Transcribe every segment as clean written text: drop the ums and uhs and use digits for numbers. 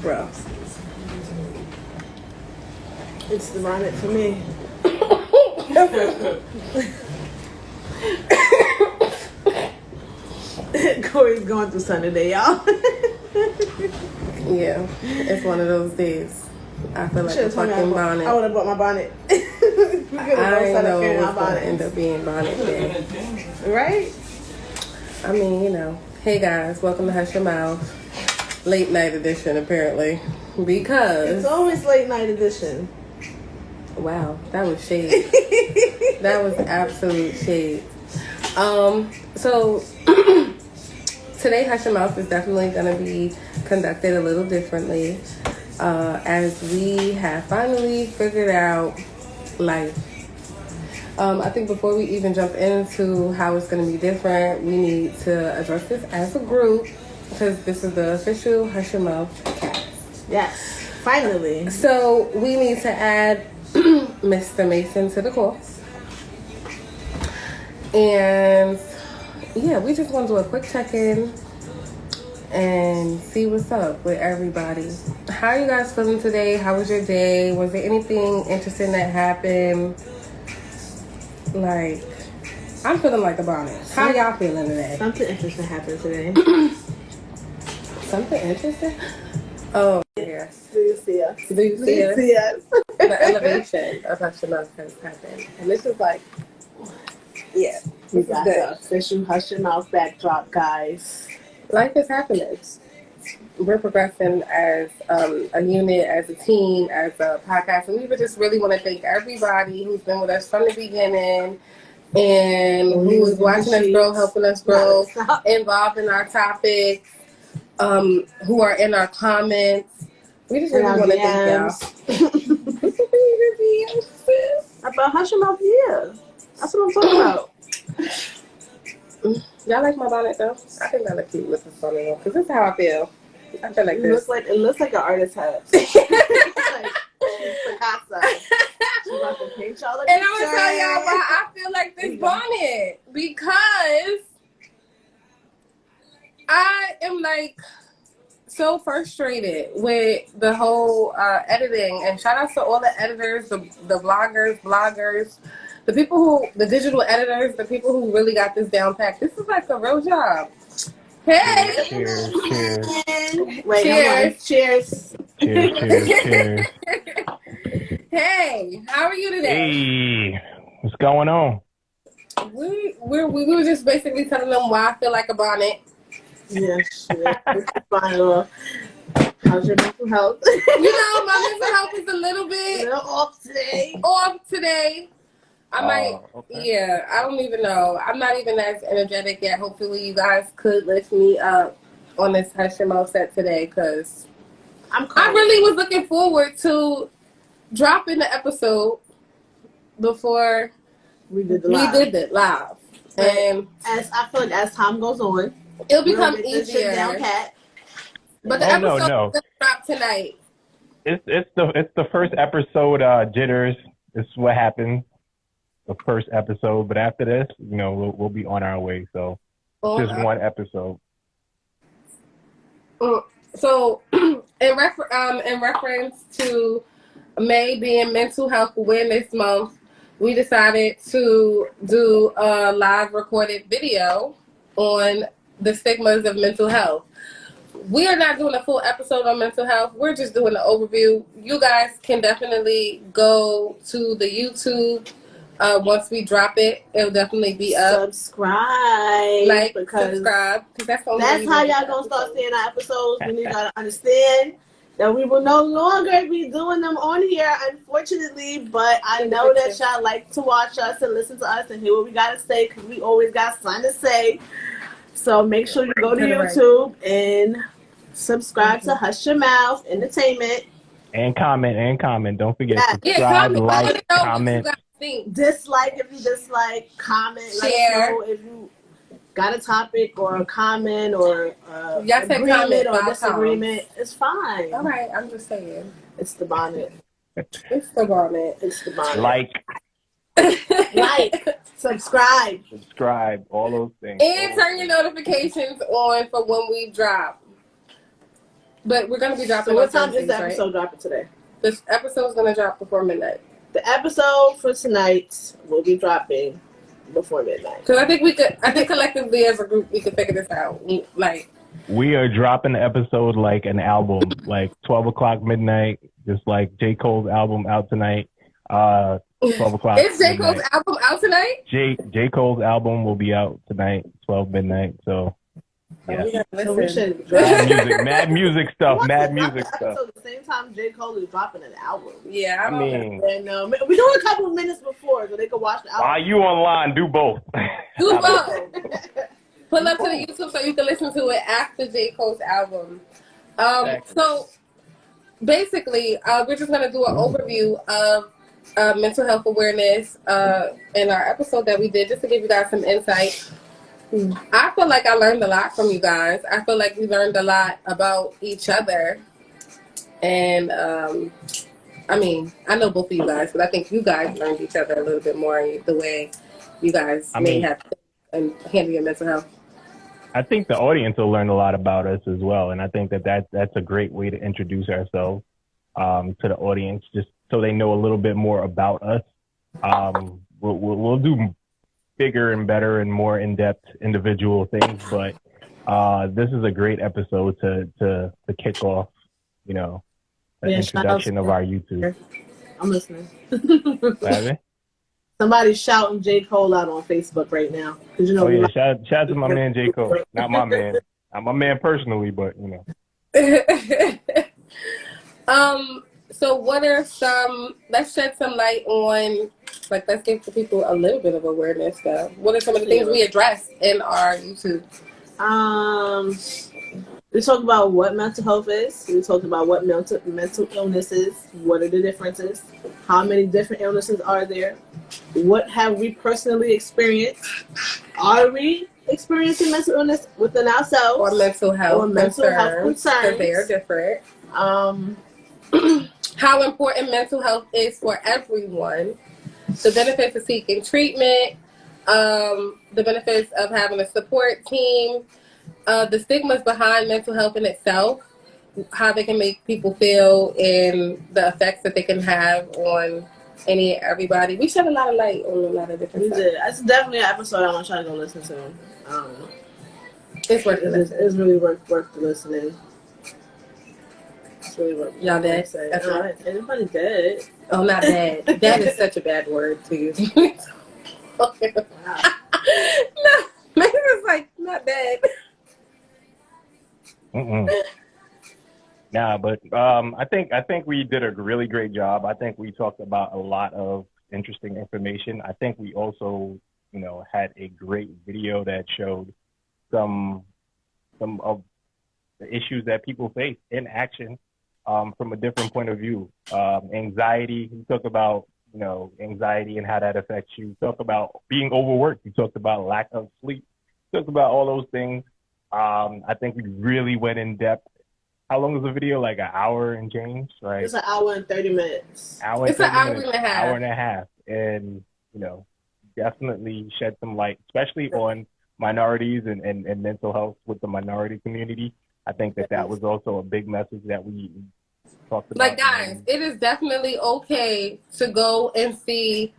Bro. It's the bonnet for me. Corey's going through something today, y'all. Yeah, it's one of those days. I feel like a fucking bonnet. I would have bought my bonnet. I know it's going to end up being bonnet day. Right? I mean, you know. Hey guys, welcome to Hush Your Mouth. Late night edition, apparently. Because... It's always late night edition. Wow, that was shade. That was absolute shade. So... Today, Hush Your Mouth is definitely going to be conducted a little differently as we have finally figured out life. I think before we even jump into how it's going to be different, we need to address this as a group because this is the official Hush Your Mouth cast. Yes, finally. So we need to add Mr. Mason to the course. And... yeah, we just want to do a quick check-in and see what's up with everybody. How are you guys feeling today? How was your day? Was there anything interesting that happened? Like, I'm feeling like a bonnet. How y'all feeling today? Something interesting happened today. Something interesting? Oh, yes. Do you see us? Do you see us? See us? The elevation of Hush Your Mouth has happened. And this is like, yeah. We got the official Hush Your Mouth backdrop, guys. Life is happening. We're progressing as a unit, as a team, as a podcast. And we would just really want to thank everybody who's been with us from the beginning and who is watching us grow, helping us grow, involved in our topics, who are in our comments. We just really want to thank y'all. About Hush Your Mouth, yeah. That's what I'm talking about. Y'all like my bonnet though? I think I look cute with this bonnet on because this is how I feel. I feel like this. It looks like an artist hat. Like Picasso. She's about to paint y'all. And I'm gonna tell y'all why I feel like this bonnet because I am like so frustrated with the whole editing. And shout out to all the editors, the bloggers. The people the digital editors, the people who really got this down packed. This is like a real job. Hey! Cheers. Wait, cheers. Cheers. Cheers. Hey, how are you today? Hey, what's going on? We were just basically telling them why I feel like a bonnet. Yeah, shit. It's fine. How's your mental health? You know, my mental health is a little bit off today. I might, yeah, I don't even know. I'm not even as energetic yet. Hopefully you guys could lift me up on this Hush Your Mouth set today because I really was looking forward to dropping the episode before we did it live. And as I feel like as time goes on, it'll become easier. But the episode is going to drop tonight. It's the first episode, jitters. It's what happens. The first episode, but after this, you know, we'll be on our way. So just one episode. So in reference to May being Mental Health Awareness Month, we decided to do a live recorded video on the stigmas of mental health. We are not doing a full episode on mental health. We're just doing an overview. You guys can definitely go to the YouTube. Once we drop it, it'll definitely be up. Subscribe. Subscribe. That's how y'all gonna start seeing our episodes. We need y'all to understand that we will no longer be doing them on here, unfortunately. But I know that y'all like to watch us and listen to us and hear what we gotta say because we always got something to say. So make sure you go to YouTube and subscribe to Hush Your Mouth Entertainment. And comment. Don't forget subscribe, comment. Dislike if you dislike, comment, share. Let us know if you got a topic or a comment or agreement or disagreement. It's fine. All right, I'm just saying. It's the bonnet. It's the bonnet. Like. Like, subscribe, all those things. And turn your notifications on for when we drop. But we're going to be dropping. So what time is the episode dropping today? This episode is going to drop before midnight. The episode for tonight will be dropping before midnight. Because I think collectively as a group, we could figure this out. Like, we are dropping the episode like an album, like 12 o'clock midnight, just like J. Cole's album out tonight. 12 o'clock. Is J. Cole's album out tonight? J. Cole's album will be out tonight, 12 midnight. So, yeah. So we should mad music stuff. The same time J. Cole is dropping an album. Yeah, I mean, and we do a couple of minutes before so they can watch the album. While you online, do both. Do both. Pull up to the YouTube so you can listen to it after J. Cole's album. Exactly. So basically, we're just gonna do an overview of mental health awareness in our episode that we did, just to give you guys some insight. I feel like I learned a lot from you guys. I feel like we learned a lot about each other. And, I mean, I know both of you guys, but I think you guys learned each other a little bit more in the way you guys may have to handle your mental health. I think the audience will learn a lot about us as well. And I think that's a great way to introduce ourselves to the audience, just so they know a little bit more about us. We'll do bigger and better and more in-depth individual things, but this is a great episode to kick off, the introduction of our YouTube. I'm listening. Somebody's shouting J. Cole out on Facebook right now. Shout out to my man J. Cole. Not my man. Not my man personally, but So what are let's shed some light on, let's give the people a little bit of awareness though. What are some of the things we address in our YouTube? We talked about what mental health is. We talked about what mental illness is. What are the differences? How many different illnesses are there? What have we personally experienced? Are we experiencing mental illness within ourselves? Or mental health concerns? Because they are different. How important mental health is for everyone, the benefits of seeking treatment, the benefits of having a support team, the stigmas behind mental health in itself, how they can make people feel, and the effects that they can have on everybody. We shed a lot of light on a lot of different stuff. It's definitely an episode I want to try to go listen to. It's worth listening. It's really worth listening. Y'all dead? That's right. Everybody dead. Oh, not dead. That is such a bad word to use. No, maybe it's like not dead. Nah, but I think we did a really great job. I think we talked about a lot of interesting information. I think we also, had a great video that showed some of the issues that people face in action. From a different point of view. Anxiety, you talk about, anxiety and how that affects you. You talk about being overworked. You talked about lack of sleep. You talked about all those things. I think we really went in depth. How long was the video? Like an hour and change, right? It's an hour and 30 minutes. It's an hour and a half. Hour and a half. And, definitely shed some light, especially on minorities and mental health with the minority community. I think that was also a big message that we talked about. Guys, it is definitely okay to go and see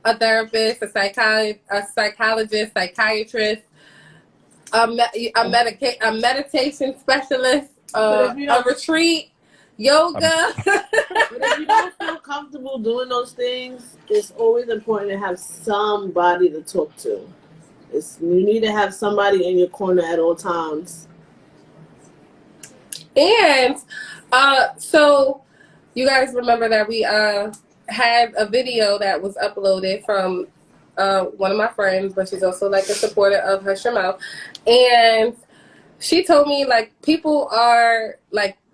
a therapist, a psychologist, psychiatrist, a meditation specialist, a retreat, yoga. But if you don't feel comfortable doing those things, it's always important to have somebody to talk to. You need to have somebody in your corner at all times. And so you guys remember that we had a video that was uploaded from one of my friends, but she's also a supporter of HYM IG. And she told me people are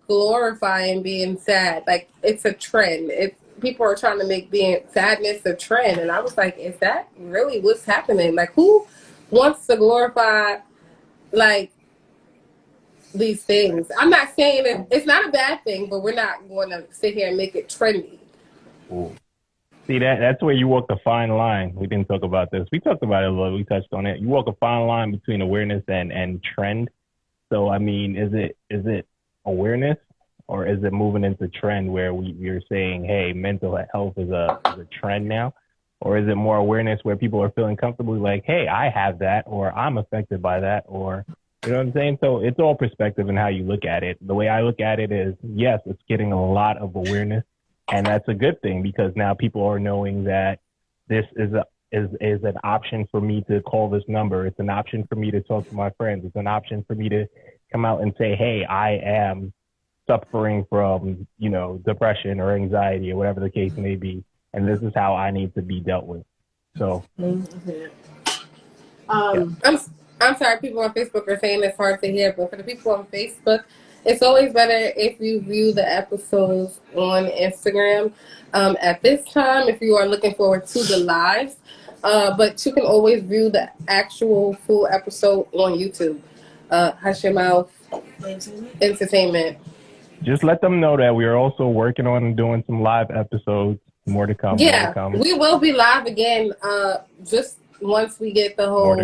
glorifying being sad. It's a trend. People are trying to make being sadness a trend. And I was like, is that really what's happening? Who wants to glorify these things? I'm not saying it's not a bad thing, but we're not going to sit here and make it trendy. Ooh. See, that's where you walk the fine line. We didn't talk about this. We talked about it a little. We touched on it. You walk a fine line between awareness and trend. So, I mean, is it awareness or is it moving into trend where we're saying, hey, mental health is a trend now? Or is it more awareness where people are feeling comfortable like, hey, I have that, or I'm affected by that, or, you know what I'm saying? So it's all perspective and how you look at it. The way I look at it is, yes, it's getting a lot of awareness. And that's a good thing because now people are knowing that this is an option for me to call this number. It's an option for me to talk to my friends. It's an option for me to come out and say, hey, I am suffering from, depression or anxiety or whatever the case may be. And this is how I need to be dealt with. So, I'm sorry, people on Facebook are saying it's hard to hear, but for the people on Facebook, it's always better if you view the episodes on Instagram at this time if you are looking forward to the lives. But you can always view the actual full episode on YouTube. Hush Your Mouth Entertainment. Just let them know that we are also working on doing some live episodes. More to come. Yeah, more to come. We will be live again just once we get the whole...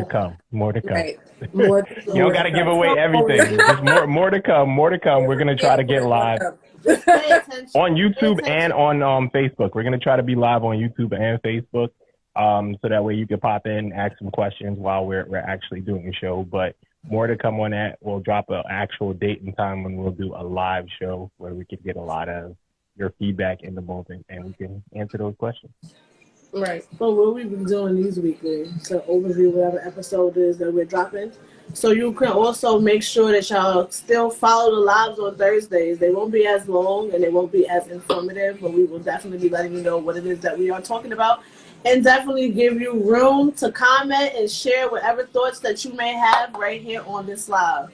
More to come. Right. You don't got to give away everything. Just more to come. We're going to try to get live on YouTube and on Facebook. We're going to try to be live on YouTube and Facebook so that way you can pop in, ask some questions while we're actually doing the show. But more to come on that. We'll drop an actual date and time when we'll do a live show where we can get a lot of your feedback in the moment and we can answer those questions. Right. So what we've been doing these weekly to overview whatever episode is that we're dropping. So you can also make sure that y'all still follow the lives on Thursdays. They won't be as long and they won't be as informative, but we will definitely be letting you know what it is that we are talking about and definitely give you room to comment and share whatever thoughts that you may have right here on this live.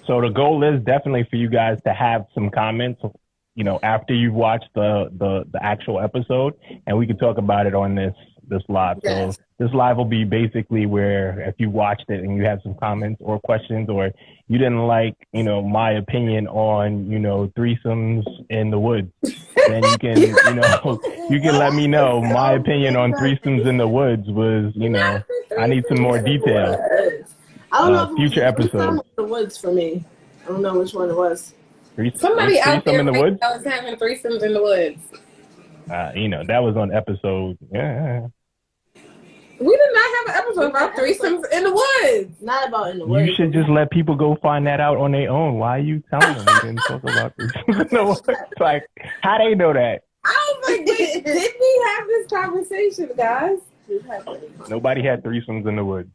So the goal is definitely for you guys to have some comments, after you've watched the actual episode, and we can talk about it on this live. Yes. So this live will be basically where if you watched it and you have some comments or questions, or you didn't like, my opinion on, threesomes in the woods, then you can, you can let me know. My opinion on threesomes in the woods was, I need some more detail. I don't know if future episodes. The woods for me. I don't know which one it was. Somebody out there in the woods? I was having threesomes in the woods. That was on episode. Yeah. We did not have an episode about threesomes in the woods. Not about in the woods. You should just let people go find that out on their own. Why are you telling them you didn't talk about threesomes in the woods? Like, how they know that? I was like, wait, did we have this conversation, guys? Nobody had threesomes in the woods.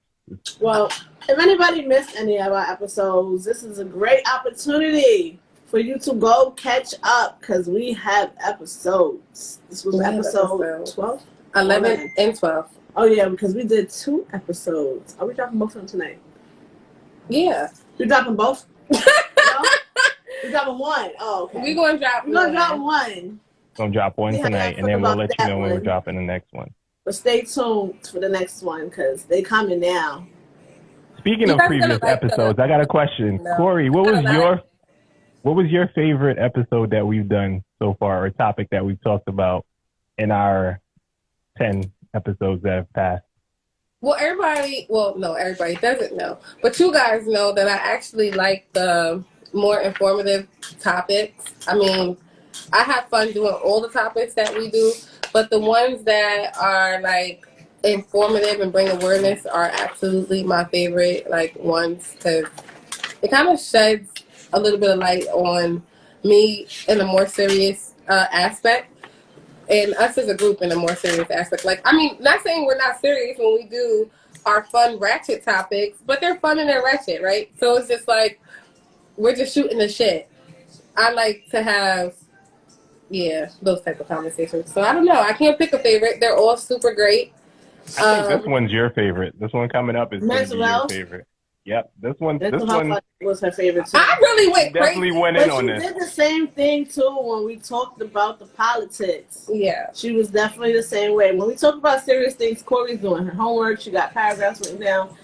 Well, if anybody missed any of our episodes, this is a great opportunity for you to go catch up because we have episodes. This was episode 12? 11 and 12. Oh, yeah, because we did 2 episodes. Are we dropping both of them tonight? Yeah. We dropping both? No? We dropping one. Oh, okay. We're going to drop one. We're going to drop one. Going to drop one tonight, and then we'll let you know when we're dropping the next one. But stay tuned for the next one because they coming now. Speaking of previous episodes, I got a question. No. Corey, what was your favorite episode that we've done so far, or topic that we've talked about in our 10 episodes that have passed? Well, everybody doesn't know, but you guys know that I actually like the more informative topics. I mean, I have fun doing all the topics that we do, but the ones that are like informative and bring awareness are absolutely my favorite ones because it kind of sheds a little bit of light on me in a more serious aspect, and us as a group in a more serious aspect. Not saying we're not serious when we do our fun ratchet topics, but they're fun and they're ratchet, right? So it's just like we're just shooting the shit. I like to have those type of conversations. So I don't know. I can't pick a favorite. They're all super great. I think this one's your favorite. This one coming up is going to be your favorite. Yep, this one was her favorite too. I really went definitely crazy. went in on this. She did the same thing too when we talked about the politics. Yeah, she was definitely the same way. When we talk about serious things, Corey's doing her homework. She got paragraphs written down,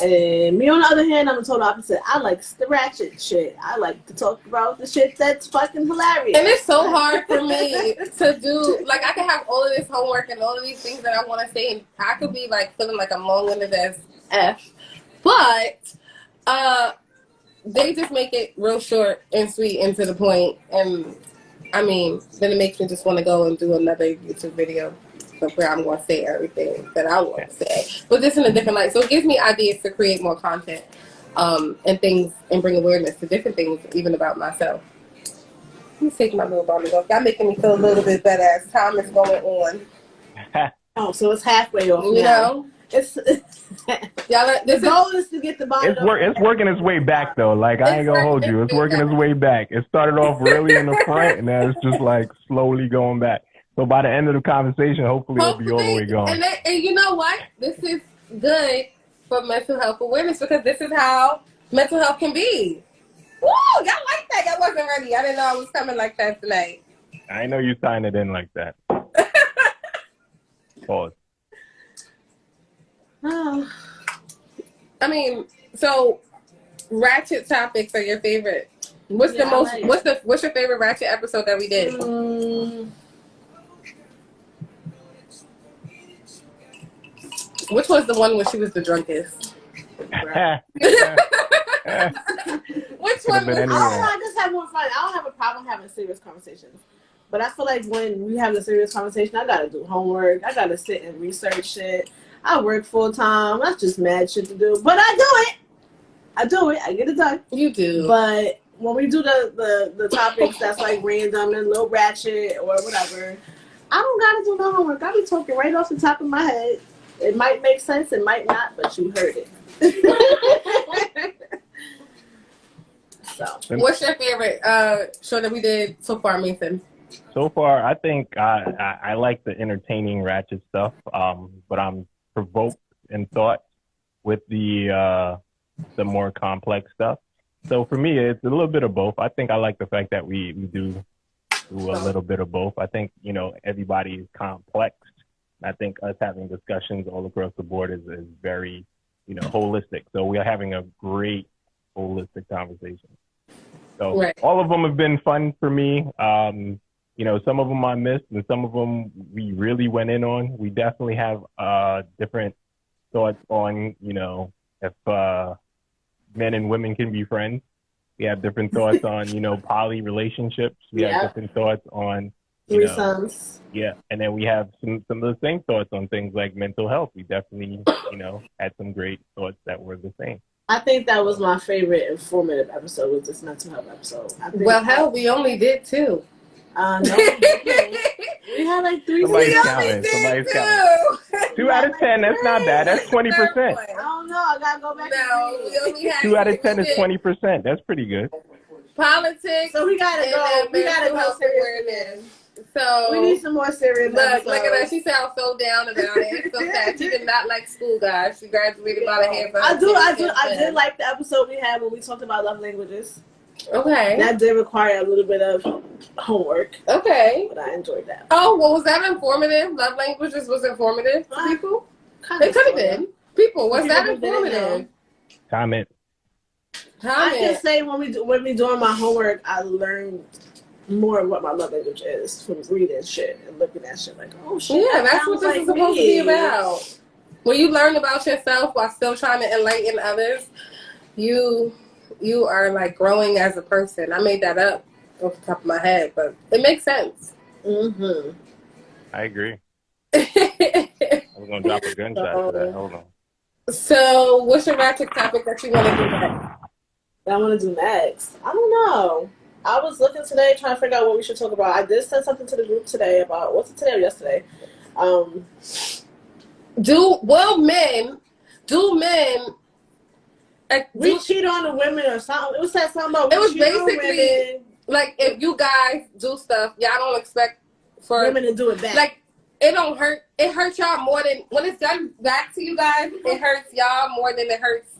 And me, on the other hand, I'm the total opposite. I like the ratchet shit. I like to talk about the shit that's fucking hilarious. And it's so hard for me to do. Like, I can have all of this homework and all of these things that I want to say, and I could be like feeling like I'm long-winded as F. But they just make it real short and sweet and to the point. And I mean, then it makes me just want to go and do another YouTube video where I'm going to say everything that I want to say, but this in a different light. So it gives me ideas to create more content and things, and bring awareness to different things, even about myself. Let me take my little bottle off. Y'all making me feel a little bit better as time is going on. Oh, so it's halfway off. You know, it's y'all. The goal is to get the bottle. It's working its way back though. Like, I ain't gonna hold you. It's working its way back. It started off really in the front, and now it's just like slowly going back. So by the end of the conversation, hopefully it'll be all the way gone. And you know what? This is good for mental health awareness, because this is how mental health can be. Woo! Y'all like that? Y'all wasn't ready. I didn't know I was coming like that tonight. I know you signed it in like that. Pause. Oh. I mean, so ratchet topics are your favorite. What's your favorite ratchet episode that we did? Which was the one where she was the drunkest? Which one? I just have more fun. I don't have a problem having serious conversations, but I feel like when we have a serious conversation, I gotta do homework. I gotta sit and research shit. I work full time. That's just mad shit to do, but I do it. I get it done. You do. But when we do the topics that's like random and a little ratchet or whatever, I don't gotta do no homework. I be talking right off the top of my head. It might make sense, it might not, but you heard it. So, what's your favorite show that we did so far, Mason? So far, I think I like the entertaining ratchet stuff, but I'm provoked in thought with the more complex stuff. So for me, it's a little bit of both. I think I like the fact that we do a little bit of both. I think, everybody is complex. I think us having discussions all across the board is very, holistic. So we are having a great holistic conversation. So all of them have been fun for me. Some of them I missed, and some of them we really went in on. We definitely have different thoughts on, if men and women can be friends. We have different thoughts on, poly relationships. We have different thoughts on threesomes. Yeah, and then we have some of the same thoughts on things like mental health. We definitely, had some great thoughts that were the same. I think that was my favorite informative episode, was this mental health episode. We only did 2. No, we had like 3. Somebody's counting. 2 out of 10. That's not bad. That's 20%. I don't know. I gotta go back. No, we only had 2 out of 10 is 20%. That's pretty good. Politics. So we gotta go. We gotta go serious. So we need some more serious. Look at that. She sounds so down about it. It's so sad. She did not like school, guys. She graduated by the hand. I did like the episode we had when we talked about love languages. Okay. That did require a little bit of homework. Okay. But I enjoyed that. Oh, well, was that informative? Love languages was informative to people? It could have been. People, was that informative? Comment. I can say when we doing my homework, I learned more of what my love language is from reading shit and looking at shit like, oh shit. Yeah, that's what this is supposed to be about. When you learn about yourself while still trying to enlighten others, you are like growing as a person. I made that up off the top of my head, but it makes sense. Mm-hmm. I agree. I was gonna drop a gunshot for that. Hold on. So, what's your ratchet topic that you want to do next? That I want to do next? I don't know. I was looking today trying to figure out what we should talk about. I did send something to the group today about, what's it today or yesterday? We cheat on the women or something. It was said something about it was basically like if you guys do stuff, y'all don't expect for women to do it back. Like it don't hurt. It hurts y'all more than when it's done back to you guys. It hurts y'all more than it hurts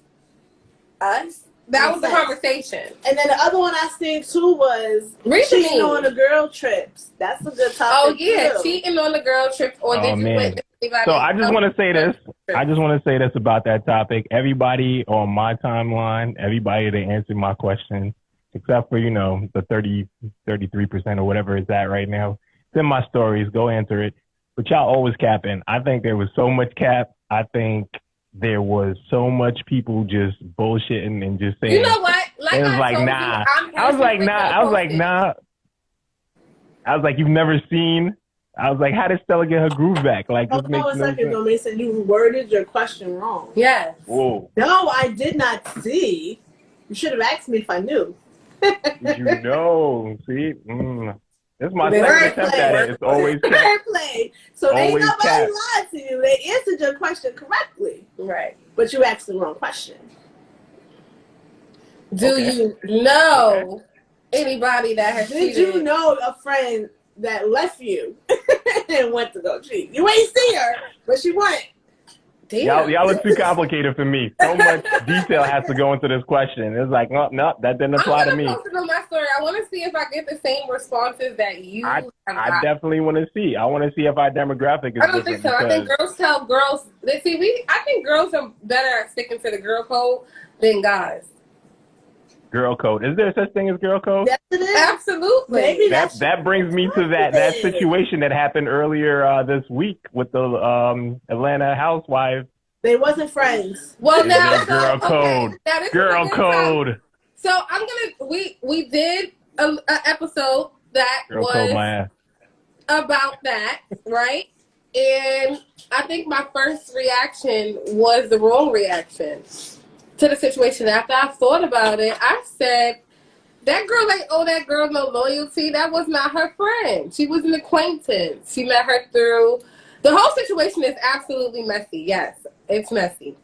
us. That was the conversation. And then the other one I seen too was cheating on the girl trips. That's a good topic. Oh yeah, too. Cheating on the girl trips, or did you Anybody So I just want to say this. Sure. I just want to say this about that topic. Everybody on my timeline, everybody that answered my question, except for, the 33% or whatever it's at right now, it's in my stories. Go answer it. But y'all always capping. I think there was so much cap. I think there was so much people just bullshitting and just saying. You know what? It was like, nah. I was like, nah. I was like, you've never seen. I was like, how did Stella get her groove back? Like, this makes no sense. Though, Mason, you worded your question wrong. Yes. Whoa. No, I did not see. You should have asked me if I knew. Did you know? See? This is my second attempt at it. It's always play. So ain't nobody lied to you. They answered your question correctly. Right. But you asked the wrong question. Do you know anybody that has cheated? Did you know a friend that left you and went to go cheat? You ain't see her, but she went. Damn. Y'all are too complicated for me. So much detail has to go into this question. It's like, no, that didn't apply to me. I'm going to my story. I want to see if I get the same responses that you have got. I definitely want to see. I want to see if our demographic is I don't think so. I think girls tell girls. I think girls are better at sticking to the girl code than guys. Girl code. Is there such thing as girl code? Yes, it is. Absolutely. Maybe that brings me to that situation that happened earlier this week with the Atlanta housewives. They wasn't friends. Well, now girl code. Now, girl code. So we did an episode that girl code my ass. About that, right? And I think my first reaction was the wrong reaction to the situation. After I thought about it, I said, that girl ain't owe that girl no loyalty. That was not her friend. She was an acquaintance. She met her through. The whole situation is absolutely messy. Yes, it's messy.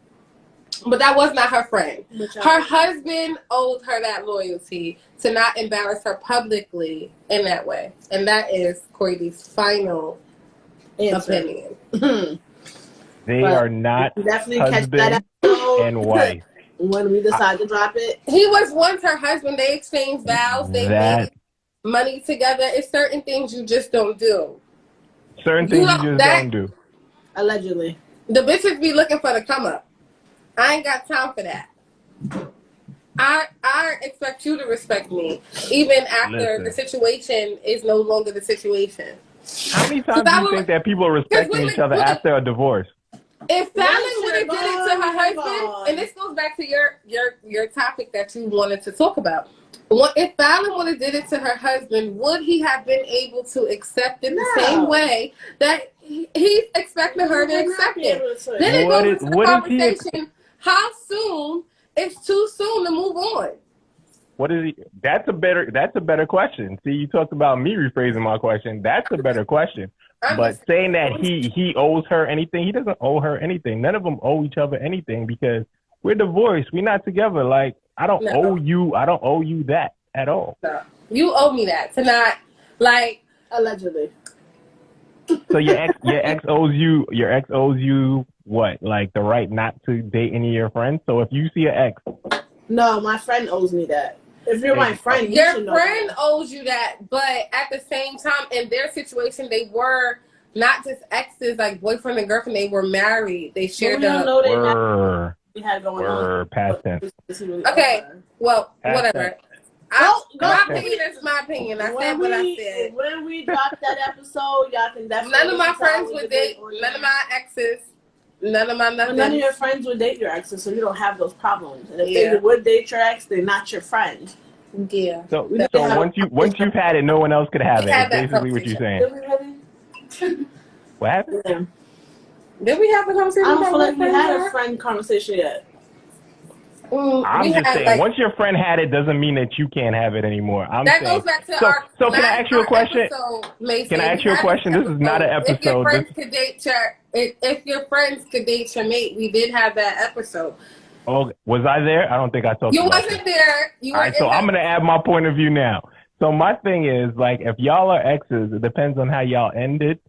But that was not her friend. Her husband owed her that loyalty to not embarrass her publicly in that way. And that is Coity's final opinion. They are not definitely husband catch that episode and wife. When we decide to drop it. He was once her husband. They exchanged vows. They made money together. It's certain things you just don't do. Certain things you just don't do. Allegedly. The bitches be looking for the come up. I ain't got time for that. I expect you to respect me, even after the situation is no longer the situation. How many times do you think that people are respecting each other after a divorce? If Fallon would have did it to her husband, and this goes back to your topic that you wanted to talk about. If Fallon would have did it to her husband, would he have been able to accept it the same way that he's expecting her to accept it? Then it goes into the conversation, how soon is too soon to move on? What is he? That's a better question. See, you talked about me rephrasing my question. That's a better question. But saying that he owes her anything, he doesn't owe her anything. None of them owe each other anything because we're divorced. We're not together. Like, I don't owe you that at all. No. You owe me that to not, like, allegedly. So your ex owes you what? Like the right not to date any of your friends? So if you see an ex. No, my friend owes me that. If you're my friend, your friend owes you that, but at the same time, in their situation, they were not just exes, like boyfriend and girlfriend. They were married. They shared the. We had going on. Past tense. Okay, well, whatever. My opinion is my opinion. I said what I said. When we drop that episode, y'all can definitely. None of my friends would date. None of my exes. None of my nothing. None of your friends would date your exes, so you don't have those problems. And if they would date your ex, they're not your friend. Yeah. So once you've had it, no one else could have it. That's basically what you're saying. Did we really? What happened? Yeah. Did we have a conversation? I don't feel like we had a friend conversation yet. I'm just saying, once your friend had it, doesn't mean that you can't have it anymore. That goes back to our. So can I ask you a question? Can I ask you a question? This is not an episode. If your friends could date your mate, we did have that episode. Oh, was I there? I don't think I talked. You wasn't there. All right, so I'm gonna add my point of view now. So my thing is, like, if y'all are exes, it depends on how y'all ended.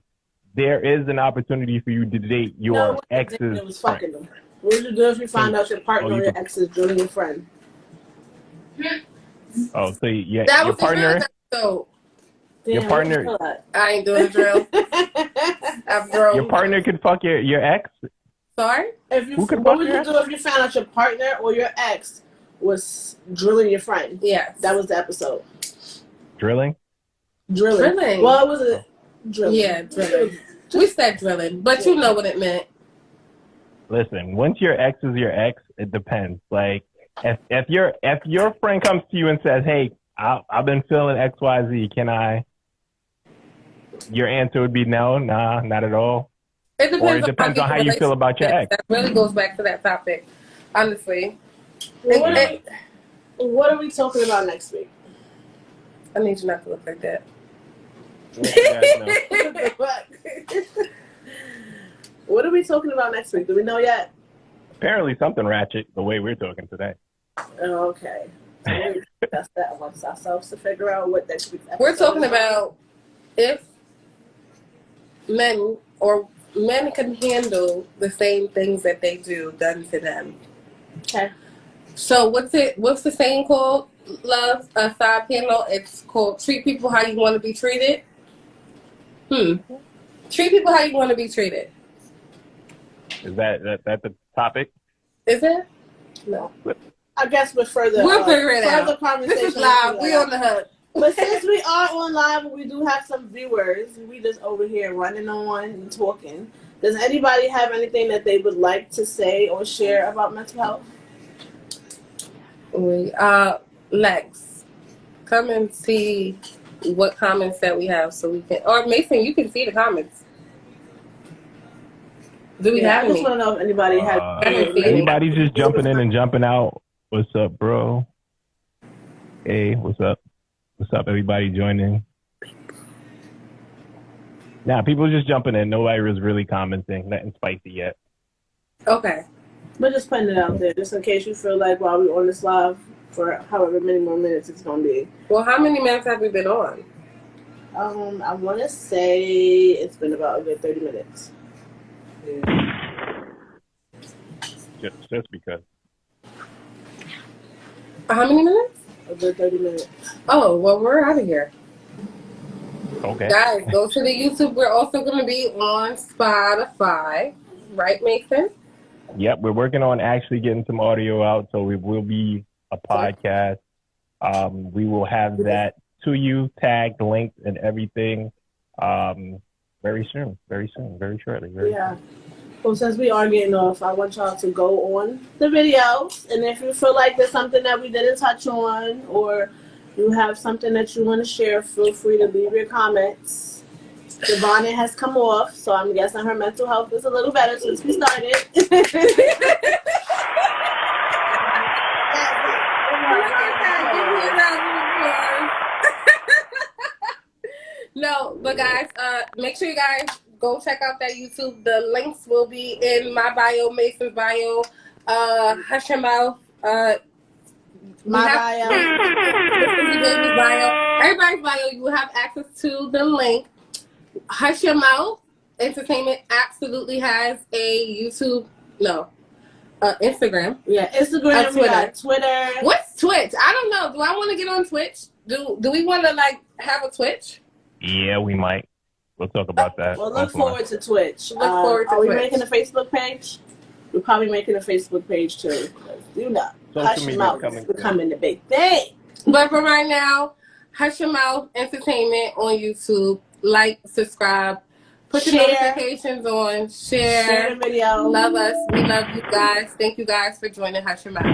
There is an opportunity for you to date your exes. It was fucking them. What would you do if you find out your partner or your ex is joining your friend? Oh, so yeah, that your was partner. So Your partner, I ain't doing a drill. I've grown. your partner could fuck your ex. Sorry? What would you do if you found out your partner or your ex was drilling your friend? Yes. That was the episode. Drilling? Drilling. Well, it was a drilling. Yeah, drilling. We said drilling, but you know what it meant. Listen, once your ex is your ex, it depends. Like, if your friend comes to you and says, "Hey, I've been feeling X, Y, Z. Can I?" Your answer would be no, nah, not at all. It depends on how you feel about your ex. That really goes back to that topic, honestly. What are we talking about next week? I need you not to look like that. What are we talking about next week? Do we know yet? Apparently something ratchet the way we're talking today. Okay. So we discuss that amongst ourselves to figure out what next week's episode We're talking about if men can handle the same things that they do done to them. Okay. So what's the saying called? Love, a side panel. It's called treat people how you want to be treated. Treat people how you want to be treated. Is that the topic? Is it? No. I guess we'll figure it out. Conversation. This is live. We on the hook. But since we are on live and we do have some viewers, we just over here running on and talking. Does anybody have anything that they would like to say or share about mental health? Lex, come and see what comments that we have so we can, or Mason, you can see the comments. Do we have any? I just want to know if anybody has. Anybody's just jumping in and jumping out. What's up, bro? Hey, what's up? What's up, everybody joining? Nah, people just jumping in. Nobody was really commenting. Nothing spicy yet. Okay. But just putting it out there, just in case you feel like while we're on this live for however many more minutes it's going to be. Well, how many minutes have we been on? I want to say it's been about a good 30 minutes. Yeah. Just because. How many minutes? A good 30 minutes. Oh, well, we're out of here. Okay. Guys, go to the YouTube. We're also going to be on Spotify. Right, Mason? Yep, we're working on actually getting some audio out, so we will be a podcast. We will have that to you, tagged, linked, and everything very soon, very shortly. Yeah. Well, since we are getting off, I want y'all to go on the videos, and if you feel like there's something that we didn't touch on, or you have something that you want to share, feel free to leave your comments. The bonnet has come off, so I'm guessing her mental health is a little better since we started. No, but guys, make sure you guys go check out that YouTube. The links will be in my bio, Mason's bio, Hush Your Mouth, my bio, baby's bio, everybody's bio. You will have access to the link. Hush Your Mouth Entertainment absolutely has a Instagram. Yeah, Instagram, Twitter. What's Twitch? I don't know. Do I want to get on Twitch? Do we want to have a Twitch? Yeah, we might. We'll talk about that. Well, look forward to Twitch. Are we making a Facebook page? We're probably making a Facebook page too. Hush Your Mouth is becoming the big thing. But for right now, Hush Your Mouth Entertainment on YouTube. Like, subscribe, put the notifications on, share the video. Love us. We love you guys. Thank you guys for joining Hush Your Mouth.